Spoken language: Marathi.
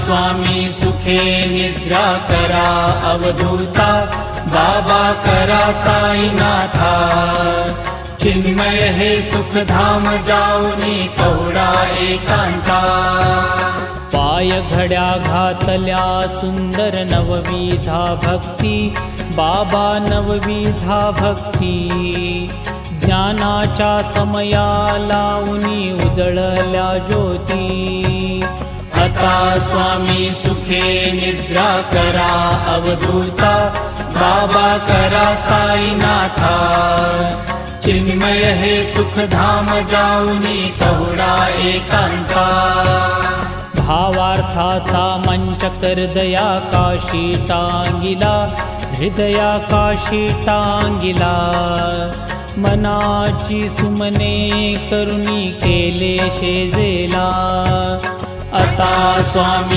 स्वामी सुखे निद्रा करा अवधूता, बाबा करा साईनाथा। चिन्मय हे सुखधाम जाऊनी कवडा एकांता। पाय घड्या घातल्या सुंदर नवविधा भक्ती, बाबा नवविधा भक्ती। ज्ञानाच्या समया लावूनी उजळल्या ज्योती। आता स्वामी सुखे निद्रा करा अवधूता, बाबा करा साईनाथा। चिन्मय हे सुखधाम जाऊनी कवडा एकांता। भावार्थाचा मंचक हृदयाकाशी टांगिला, हृदयाकाशी टांगिला। मनाची सुमने करुणी केले शेजेला। आता स्वामी